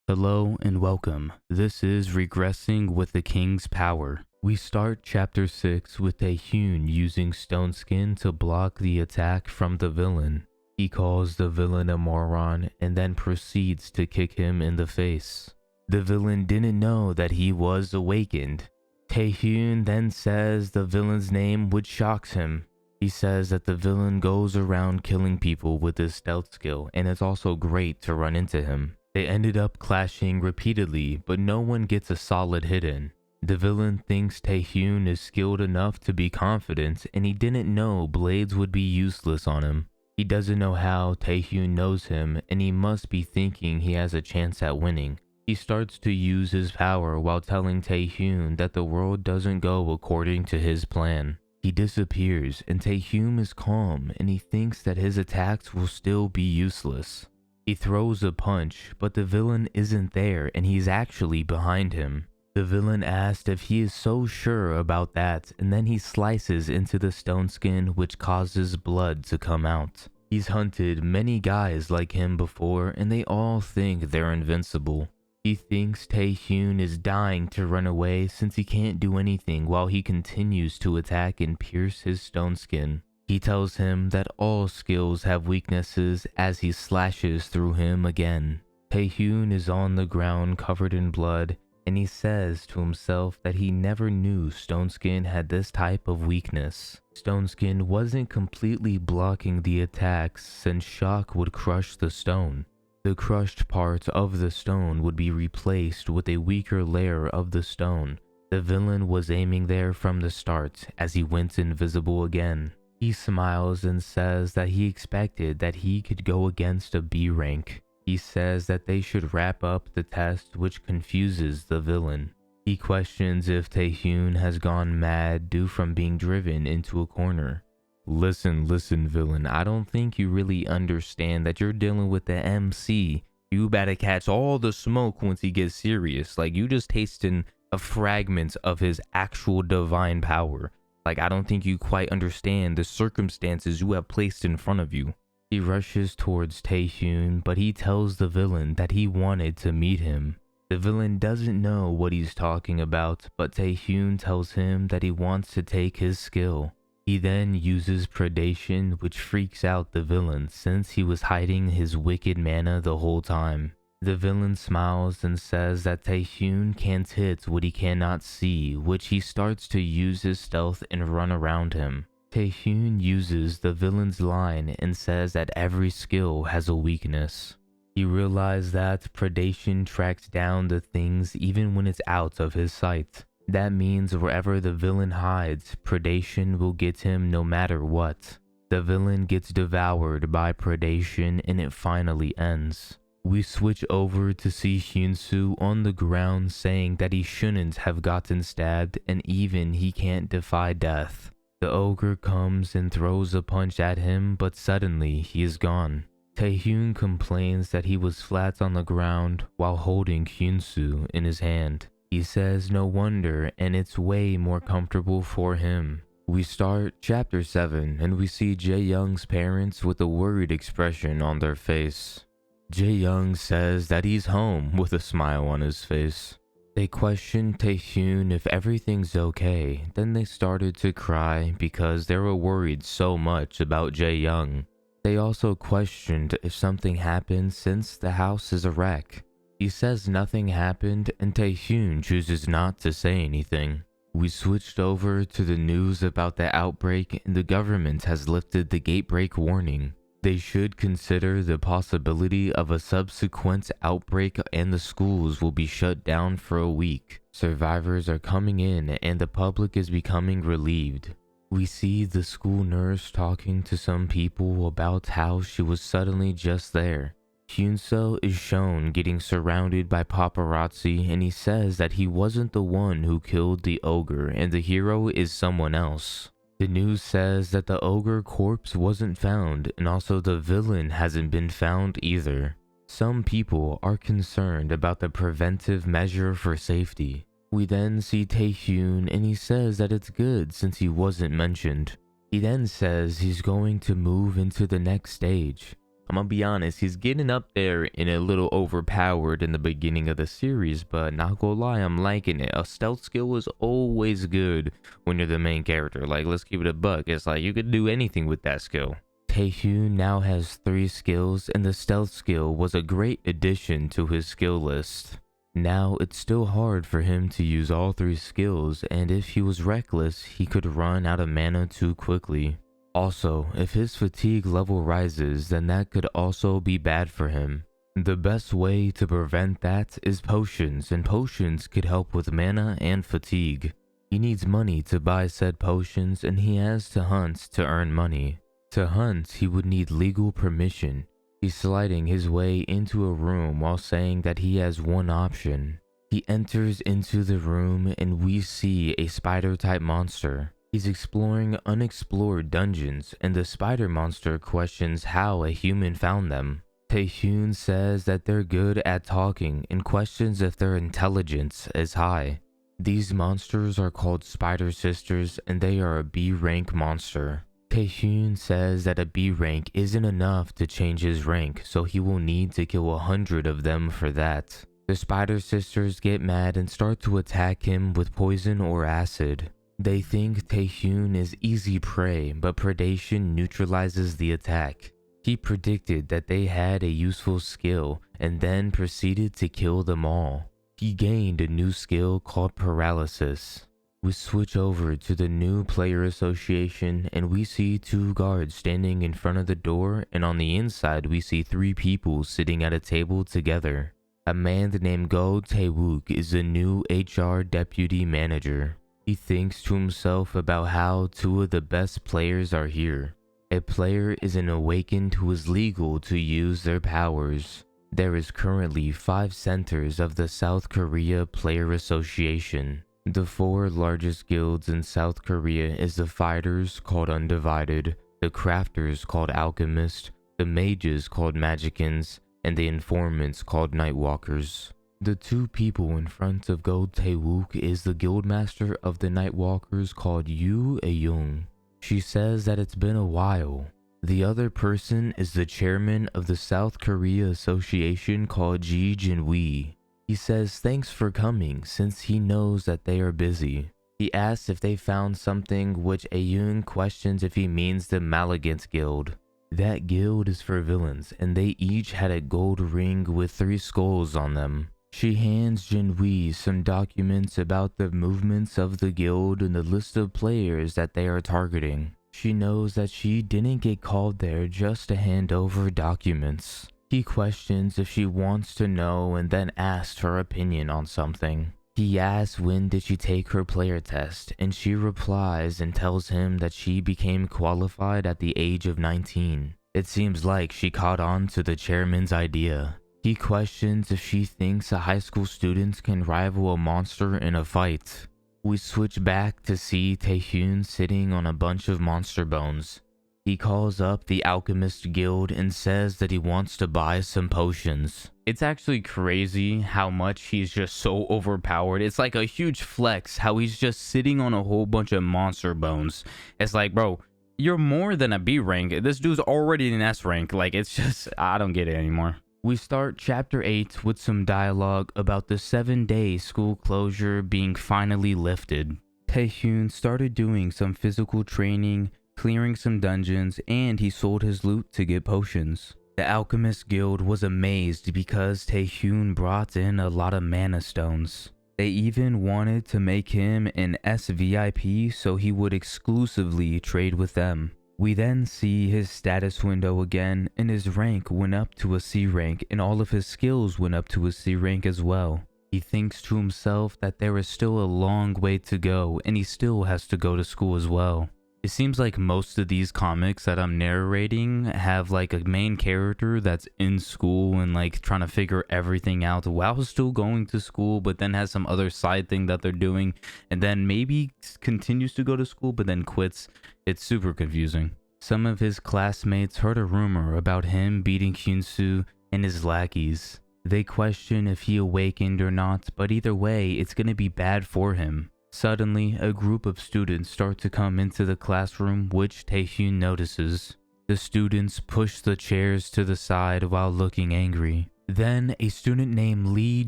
Hello and welcome. This is Regressing with the King's Power. We start chapter 6 with Taehyun using stone skin to block the attack from the villain. He calls the villain a moron and then proceeds to kick him in the face. The villain didn't know that he was awakened. Taehyun then says the villain's name, which shocks him. He says that the villain goes around killing people with his stealth skill, and it's also great to run into him. They ended up clashing repeatedly, but no one gets a solid hit in. The villain thinks Taehyun is skilled enough to be confident, and he didn't know blades would be useless on him. He doesn't know how Taehyun knows him, and he must be thinking he has a chance at winning. He starts to use his power while telling Taehyun that the world doesn't go according to his plan. He disappears, and Taehyun is calm, and he thinks that his attacks will still be useless. He throws a punch, but the villain isn't there and he's actually behind him. The villain asked if he is so sure about that, and then he slices into the stone skin, which causes blood to come out. He's hunted many guys like him before and they all think they're invincible. He thinks Taehyun is dying to run away since he can't do anything while he continues to attack and pierce his stone skin. He tells him that all skills have weaknesses as he slashes through him again. Taehyun is on the ground covered in blood, and he says to himself that he never knew Stone Skin had this type of weakness. Stone Skin wasn't completely blocking the attacks since shock would crush the stone. The crushed part of the stone would be replaced with a weaker layer of the stone. The villain was aiming there from the start as he went invisible again. He smiles and says that he expected that he could go against a B rank. He says that they should wrap up the test, which confuses the villain. He questions if Taehyun has gone mad due from being driven into a corner. Listen, villain, I don't think you really understand that you're dealing with the MC. You better catch all the smoke once he gets serious. Like, you just tasting a fragment of his actual divine power. Like, I don't think you quite understand the circumstances you have placed in front of you. He rushes towards Taehyun, but he tells the villain that he wanted to meet him. The villain doesn't know what he's talking about, but Taehyun tells him that he wants to take his skill. He then uses predation, which freaks out the villain since he was hiding his wicked mana the whole time. The villain smiles and says that Taehyun can't hit what he cannot see, which he starts to use his stealth and run around him. Taehyun uses the villain's line and says that every skill has a weakness. He realizes that predation tracks down the things even when it's out of his sight. That means wherever the villain hides, predation will get him no matter what. The villain gets devoured by predation and it finally ends. We switch over to see Hyunsoo on the ground saying that he shouldn't have gotten stabbed and even he can't defy death. The ogre comes and throws a punch at him, but suddenly he is gone. Taehyun complains that he was flat on the ground while holding Hyunsoo in his hand. He says no wonder, and it's way more comfortable for him. We start chapter 7 and we see Jae-young's parents with a worried expression on their face. Jae-young says that he's home with a smile on his face. They question Taehyun if everything's okay, then they started to cry because they were worried so much about Jae-young. They also questioned if something happened since the house is a wreck. He says nothing happened and Taehyun chooses not to say anything. We switched over to the news about the outbreak and the government has lifted the gatebreak warning. They should consider the possibility of a subsequent outbreak and the schools will be shut down for a week. Survivors are coming in and the public is becoming relieved. We see the school nurse talking to some people about how she was suddenly just there. Hyunsoo is shown getting surrounded by paparazzi and he says that he wasn't the one who killed the ogre and the hero is someone else. The news says that the ogre corpse wasn't found and also the villain hasn't been found either. Some people are concerned about the preventive measure for safety. We then see Taehyun and he says that it's good since he wasn't mentioned. He then says he's going to move into the next stage. I'm gonna be honest, he's getting up there and a little overpowered in the beginning of the series, but not gonna lie, I'm liking it. A stealth skill is always good when you're the main character. Like, let's keep it a buck. It's like you could do anything with that skill. Taehyun now has 3 skills, and the stealth skill was a great addition to his skill list. Now, it's still hard for him to use all 3 skills, and if he was reckless, he could run out of mana too quickly. Also, if his fatigue level rises, then that could also be bad for him. The best way to prevent that is potions, and potions could help with mana and fatigue. He needs money to buy said potions, and he has to hunt to earn money. To hunt, he would need legal permission. He's sliding his way into a room while saying that he has one option. He enters into the room and we see a spider-type monster. He's exploring unexplored dungeons, and the spider monster questions how a human found them. Taehyun says that they're good at talking and questions if their intelligence is high. These monsters are called Spider Sisters, and they are a B rank monster. Taehyun says that a B rank isn't enough to change his rank, so he will need to kill 100 of them for that. The Spider Sisters get mad and start to attack him with poison or acid. They think Taehyun is easy prey, but predation neutralizes the attack. He predicted that they had a useful skill and then proceeded to kill them all. He gained a new skill called paralysis. We switch over to the new player association and we see 2 guards standing in front of the door, and on the inside we see 3 people sitting at a table together. A man named Go Tae-wook is the new HR deputy manager. He thinks to himself about how 2 of the best players are here. A player is an awakened who is legal to use their powers. There is currently 5 centers of the South Korea Player Association. The 4 largest guilds in South Korea is the Fighters, called Undivided, the Crafters, called Alchemist, the Mages, called Magicians, and the Informants, called Nightwalkers. The 2 people in front of Go Tae-wook is the guildmaster of the Nightwalkers called Yoo Ae-young. She says that it's been a while. The other person is the chairman of the South Korea Association called Ji Jin-wee. He says thanks for coming since he knows that they are busy. He asks if they found something, which Ae-young questions if he means the Malagant Guild. That guild is for villains, and they each had a gold ring with 3 skulls on them. She hands Jin-wee some documents about the movements of the guild and the list of players that they are targeting. She knows that she didn't get called there just to hand over documents. He questions if she wants to know and then asks her opinion on something. He asks when did she take her player test, and she replies and tells him that she became qualified at the age of 19. It seems like she caught on to the chairman's idea. He questions if she thinks a high school student can rival a monster in a fight. We switch back to see Taehyun sitting on a bunch of monster bones. He calls up the Alchemist Guild and says that he wants to buy some potions. It's actually crazy how much he's just so overpowered. It's like a huge flex how he's just sitting on a whole bunch of monster bones. It's like, bro, you're more than a B rank. This dude's already an S rank. Like, it's just, I don't get it anymore. We start chapter 8 with some dialogue about the 7-day school closure being finally lifted. Taehyun started doing some physical training, clearing some dungeons, and he sold his loot to get potions. The Alchemist Guild was amazed because Taehyun brought in a lot of mana stones. They even wanted to make him an SVIP so he would exclusively trade with them. We then see his status window again, and his rank went up to a C rank, and all of his skills went up to a C rank as well. He thinks to himself that there is still a long way to go, and he still has to go to school as well. It seems like most of these comics that I'm narrating have like a main character that's in school and like trying to figure everything out while still going to school, but then has some other side thing that they're doing, and then maybe continues to go to school but then quits. It's super confusing. Some of his classmates heard a rumor about him beating Hyunsu and his lackeys. They question if he awakened or not, but either way, it's gonna be bad for him. Suddenly, a group of students start to come into the classroom, which Taehyun notices. The students push the chairs to the side while looking angry. Then a student named Lee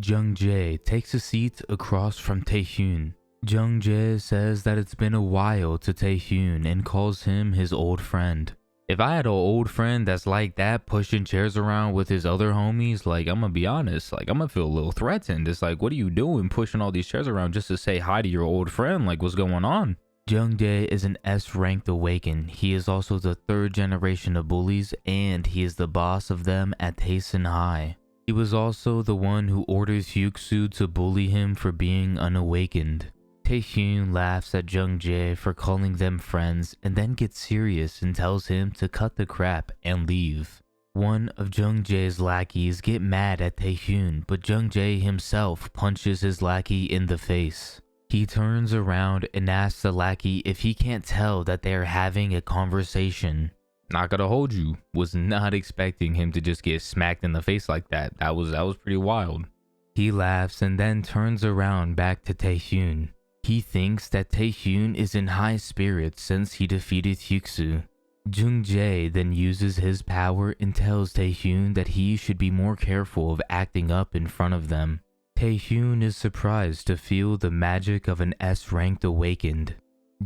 Jung-jae takes a seat across from Taehyun. Jung-jae says that it's been a while to Taehyun and calls him his old friend. If I had an old friend that's like that, pushing chairs around with his other homies, like, I'm gonna be honest, like, I'm gonna feel a little threatened. It's like, what are you doing pushing all these chairs around just to say hi to your old friend? Like, what's going on? Jung-jae is an S-ranked awaken. He is also the third generation of bullies, and he is the boss of them at Taehyun High. He was also the one who orders Hyuksu to bully him for being unawakened. Taehyun laughs at Jung-jae for calling them friends and then gets serious and tells him to cut the crap and leave. One of Jung-jae's lackeys get mad at Taehyun, but Jung-jae himself punches his lackey in the face. He turns around and asks the lackey if he can't tell that they are having a conversation. Not gonna hold you, was not expecting him to just get smacked in the face like that. That was pretty wild. He laughs and then turns around back to Taehyun. He thinks that Taehyun is in high spirits since he defeated Hyuksu. Jung-jae then uses his power and tells Taehyun that he should be more careful of acting up in front of them. Taehyun is surprised to feel the magic of an S-ranked awakened.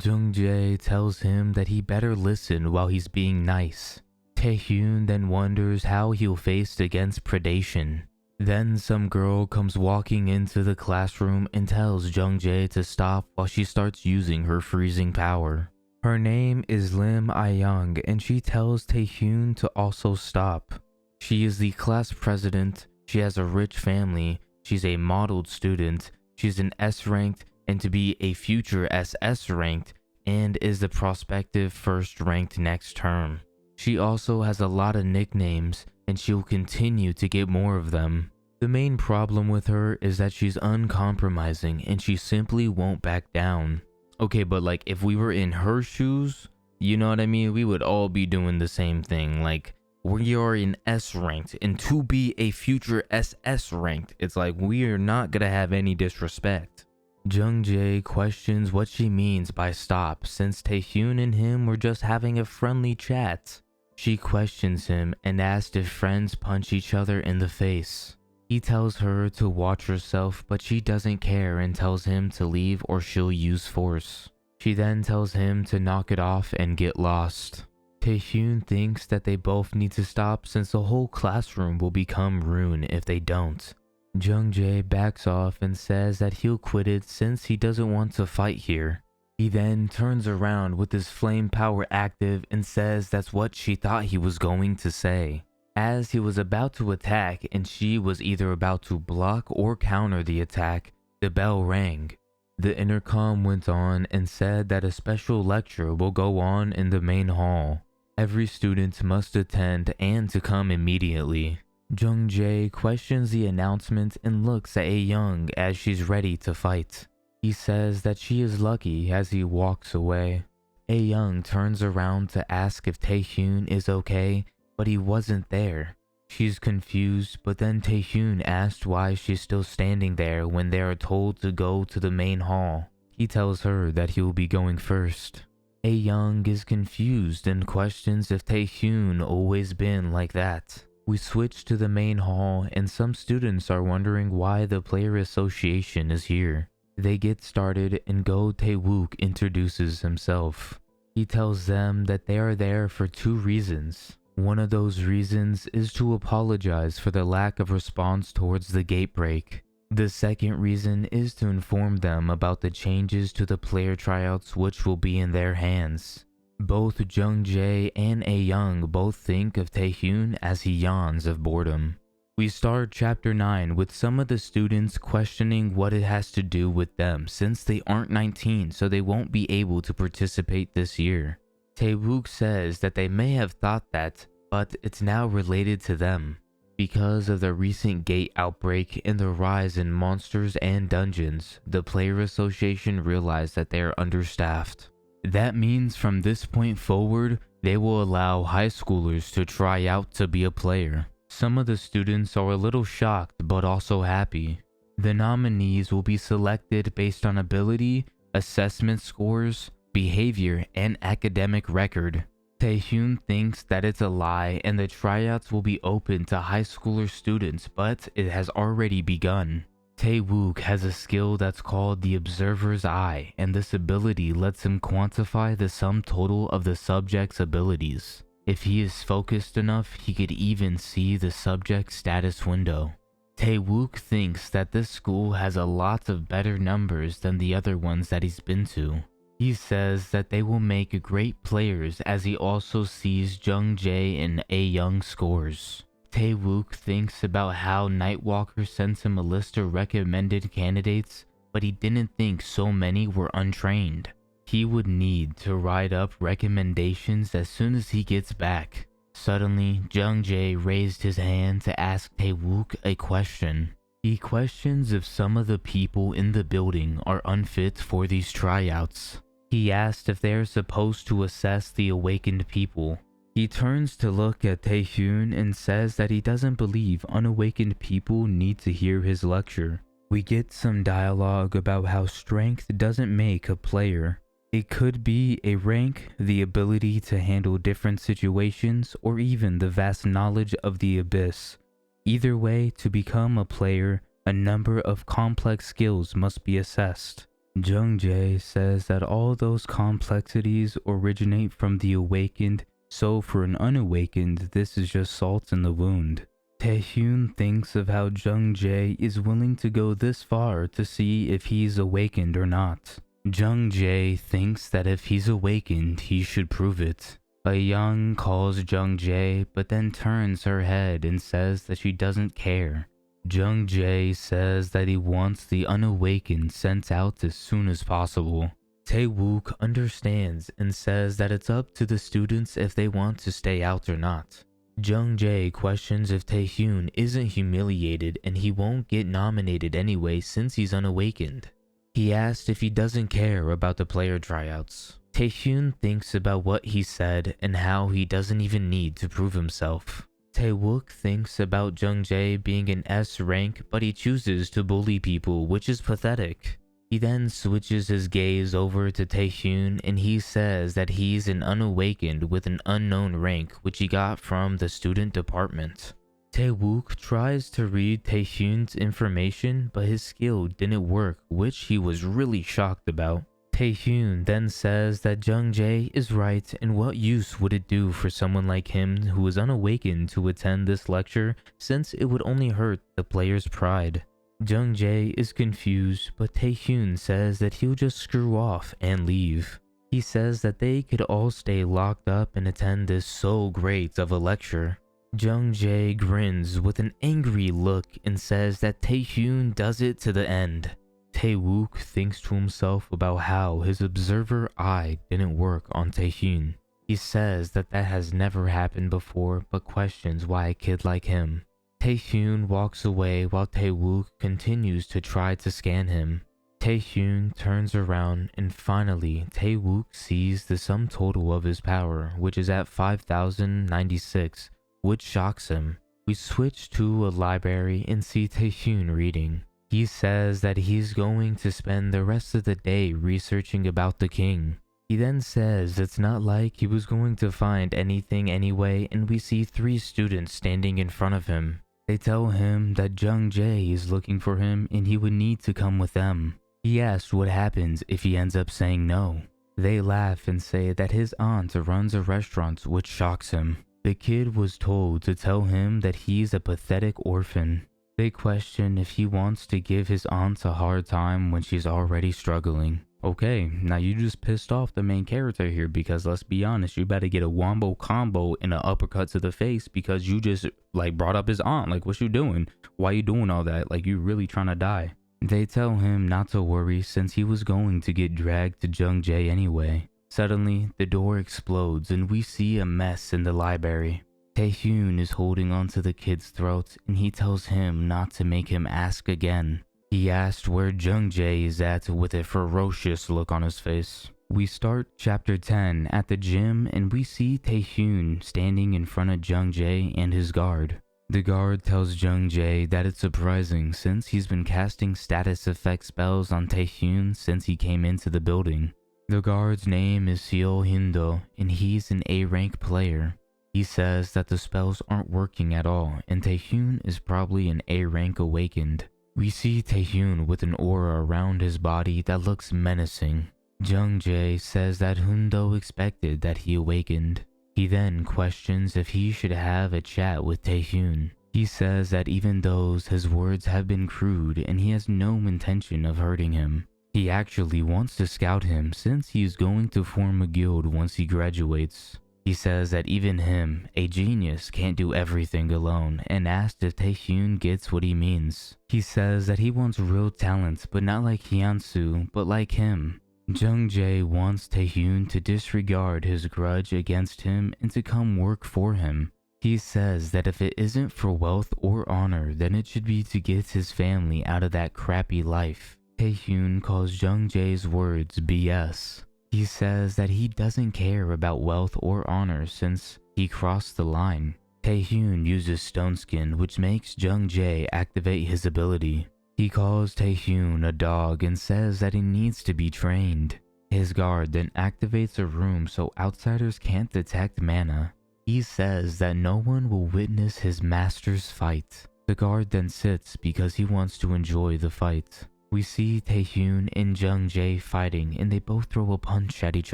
Jung-jae tells him that he better listen while he's being nice. Taehyun then wonders how he'll face against predation. Then some girl comes walking into the classroom and tells Jung-jae to stop while she starts using her freezing power. Her name is Lim Ah-young and she tells Taehyun to also stop. She is the class president, she has a rich family, she's a modeled student, she's an S-ranked and to be a future SS ranked and is the prospective first ranked next term. She also has a lot of nicknames and she'll continue to get more of them. The main problem with her is that she's uncompromising and she simply won't back down. Okay, but like if we were in her shoes, you know what I mean? We would all be doing the same thing. Like we are in S ranked and to be a future SS ranked, it's like we are not gonna have any disrespect. Jung-jae questions what she means by stop since Taehyun and him were just having a friendly chat. She questions him and asks if friends punch each other in the face. He tells her to watch herself, but she doesn't care and tells him to leave or she'll use force. She then tells him to knock it off and get lost. Taehyun thinks that they both need to stop since the whole classroom will become ruin if they don't. Jung-jae backs off and says that he'll quit it since he doesn't want to fight here. He then turns around with his flame power active and says that's what she thought he was going to say. As he was about to attack and she was either about to block or counter the attack, the bell rang. The intercom went on and said that a special lecture will go on in the main hall. Every student must attend and to come immediately. Jung-jae questions the announcement and looks at A-young as she's ready to fight. He says that she is lucky as he walks away. A-young turns around to ask if Taehyun is okay, but he wasn't there. She's confused, but then Taehyun asks why she's still standing there when they are told to go to the main hall. He tells her that he'll be going first. A-young is confused and questions if Taehyun always been like that. We switch to the main hall and some students are wondering why the player association is here. They get started and Go Tae-wook introduces himself. He tells them that they are there for 2 reasons. One of those reasons is to apologize for the lack of response towards the gate break. The second reason is to inform them about the changes to the player tryouts which will be in their hands. Both Jung-jae and A-young both think of Taehyun as he yawns of boredom. We start chapter 9 with some of the students questioning what it has to do with them since they aren't 19 so they won't be able to participate this year. Tae-wook says that they may have thought that, but it's now related to them. Because of the recent gate outbreak and the rise in monsters and dungeons, the player association realized that they are understaffed. That means from this point forward, they will allow high schoolers to try out to be a player. Some of the students are a little shocked but also happy. The nominees will be selected based on ability, assessment scores, behavior, and academic record. Taehyun thinks that it's a lie and the tryouts will be open to high schooler students, but it has already begun. Taewook has a skill that's called the Observer's Eye, and this ability lets him quantify the sum total of the subject's abilities. If he is focused enough, he could even see the subject's status window. Taewook thinks that this school has a lot of better numbers than the other ones that he's been to. He says that they will make great players, as he also sees Jung Jae and A Young scores. Taewook thinks about how Nightwalker sent him a list of recommended candidates, but he didn't think so many were untrained. He would need to write up recommendations as soon as he gets back. Suddenly, Jung Jae raised his hand to ask Taewook a question. He questions if some of the people in the building are unfit for these tryouts. He asked if they are supposed to assess the awakened people. He turns to look at Taehyun and says that he doesn't believe unawakened people need to hear his lecture. We get some dialogue about how strength doesn't make a player. It could be a rank, the ability to handle different situations, or even the vast knowledge of the abyss. Either way, to become a player, a number of complex skills must be assessed. Jung Jae says that all those complexities originate from the awakened, so for an unawakened, this is just salt in the wound. Taehyun thinks of how Jung Jae is willing to go this far to see if he's awakened or not. Jung Jae thinks that if he's awakened, he should prove it. A Young calls Jung Jae, but then turns her head and says that she doesn't care. Jung Jae says that he wants the unawakened sent out as soon as possible. Taewook understands and says that it's up to the students if they want to stay out or not. Jung Jae questions if Taehyun isn't humiliated and he won't get nominated anyway since he's unawakened. He asked if he doesn't care about the player tryouts. Taehyun thinks about what he said and how he doesn't even need to prove himself. Taewook thinks about Jung Jae being an S rank, but he chooses to bully people, which is pathetic. He then switches his gaze over to Taehyun and he says that he's an unawakened with an unknown rank, which he got from the student department. Taewook tries to read Taehyun's information, but his skill didn't work, which he was really shocked about. Taehyun then says that Jung Jae is right, and what use would it do for someone like him who is unawakened to attend this lecture, since it would only hurt the player's pride. Jung Jae is confused, but Taehyun says that he'll just screw off and leave. He says that they could all stay locked up and attend this so great of a lecture. Jung Jae grins with an angry look and says that Taehyun does it to the end. Taewook thinks to himself about how his observer eye didn't work on Taehyun. He says that has never happened before, but questions why a kid like him. Taehyun walks away while Taewook continues to try to scan him. Taehyun turns around and finally Taewook sees the sum total of his power, which is at 5,096, which shocks him. We switch to a library and see Taehyun reading. He says that he's going to spend the rest of the day researching about the king. He then says it's not like he was going to find anything anyway, and we see 3 students standing in front of him. They tell him that Jung Jae is looking for him and he would need to come with them. He asks what happens if he ends up saying no. They laugh and say that his aunt runs a restaurant, which shocks him. The kid was told to tell him that he's a pathetic orphan. They question if he wants to give his aunt a hard time when she's already struggling. Okay, now you just pissed off the main character here, because let's be honest, you better get a wombo combo and an uppercut to the face because you just brought up his aunt. What you doing? Why you doing all that? You really trying to die. They tell him not to worry since he was going to get dragged to Jung Jae anyway. Suddenly, the door explodes and we see a mess in the library. Taehyun is holding onto the kid's throat and he tells him not to make him ask again. He asked where Jung Jae is at with a ferocious look on his face. We start chapter 10 at the gym and we see Taehyun standing in front of Jung Jae and his guard. The guard tells Jung Jae that it's surprising since he's been casting status effect spells on Taehyun since he came into the building. The guard's name is Seo Hindo, and he's an A-rank player. He says that the spells aren't working at all, and Taehyun is probably an A-rank awakened. We see Taehyun with an aura around his body that looks menacing. Jung-jae says that Hundo expected that he awakened. He then questions if he should have a chat with Taehyun. He says that even though his words have been crude and he has no intention of hurting him, he actually wants to scout him since he's going to form a guild once he graduates. He says that even him, a genius, can't do everything alone, and asks if Taehyun gets what he means. He says that he wants real talent, but not like Hyunsu, but like him. Jung-jae wants Taehyun to disregard his grudge against him and to come work for him. He says that if it isn't for wealth or honor, then it should be to get his family out of that crappy life. Taehyun calls Jung-jae's words BS. He says that he doesn't care about wealth or honor since he crossed the line. Taehyun uses Stone Skin, which makes Jung-jae activate his ability. He calls Taehyun a dog and says that he needs to be trained. His guard then activates a room so outsiders can't detect mana. He says that no one will witness his master's fight. The guard then sits because he wants to enjoy the fight. We see Taehyun and Jung-jae fighting and they both throw a punch at each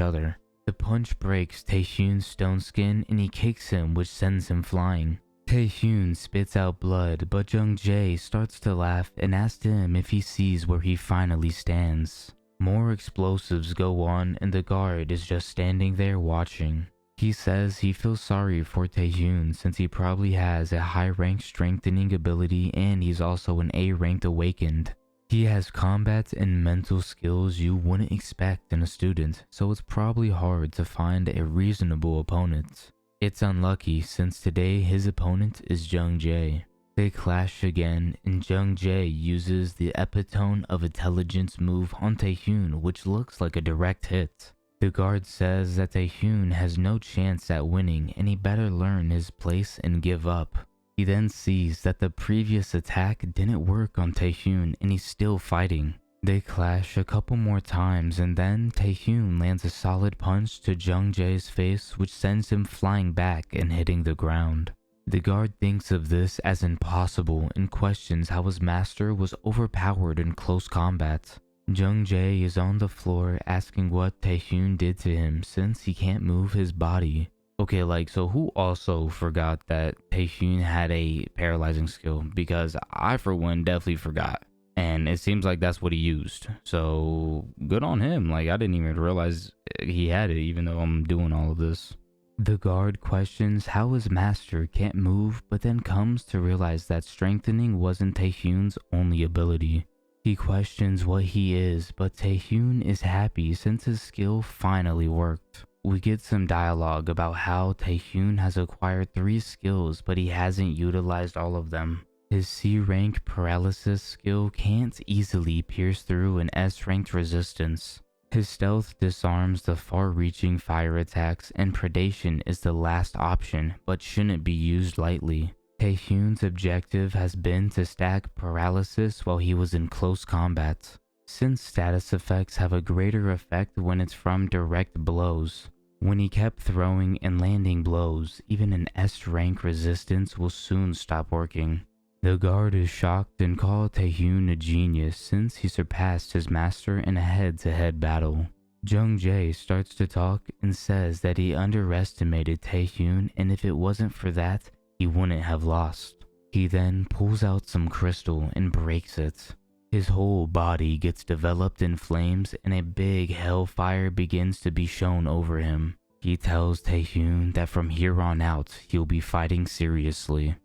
other. The punch breaks Taehyun's stone skin and he kicks him, which sends him flying. Taehyun spits out blood, but Jung-jae starts to laugh and asks him if he sees where he finally stands. More explosives go on and the guard is just standing there watching. He says he feels sorry for Taehyun since he probably has a high rank strengthening ability and he's also an A-ranked awakened. He has combat and mental skills you wouldn't expect in a student, so it's probably hard to find a reasonable opponent. It's unlucky since today his opponent is Jung-jae. They clash again and Jung-jae uses the epitome of intelligence move on Taehyun, which looks like a direct hit. The guard says that Taehyun has no chance at winning and he better learn his place and give up. He then sees that the previous attack didn't work on Taehyun and he's still fighting. They clash a couple more times and then Taehyun lands a solid punch to Jung-jae's face, which sends him flying back and hitting the ground. The guard thinks of this as impossible and questions how his master was overpowered in close combat. Jung-jae is on the floor asking what Taehyun did to him since he can't move his body. Okay, so who also forgot that Taehyun had a paralyzing skill? Because I, for one, definitely forgot. And it seems like that's what he used. So, good on him. I didn't even realize he had it, even though I'm doing all of this. The guard questions how his master can't move, but then comes to realize that strengthening wasn't Taehyun's only ability. He questions what he is, but Taehyun is happy since his skill finally worked. We get some dialogue about how Taehyun has acquired 3 skills, but he hasn't utilized all of them. His C-rank paralysis skill can't easily pierce through an S-ranked resistance. His stealth disarms the far-reaching fire attacks, and predation is the last option, but shouldn't be used lightly. Taehyun's objective has been to stack paralysis while he was in close combat, since status effects have a greater effect when it's from direct blows. When he kept throwing and landing blows, even an S-rank resistance will soon stop working. The guard is shocked and called Taehyun a genius since he surpassed his master in a head-to-head battle. Jung-jae starts to talk and says that he underestimated Taehyun and if it wasn't for that, he wouldn't have lost. He then pulls out some crystal and breaks it. His whole body gets developed in flames and a big hellfire begins to be shown over him. He tells Taehyun that from here on out, he'll be fighting seriously.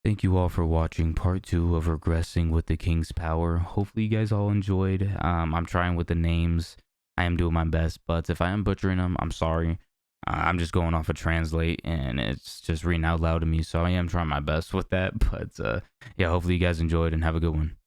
Thank you all for watching part 2 of Regressing with the King's Power. Hopefully you guys all enjoyed. I'm trying with the names. I am doing my best, but if I am butchering them, I'm sorry. I'm just going off of Translate and it's just reading out loud to me, so I am trying my best with that. But yeah, hopefully you guys enjoyed and have a good one.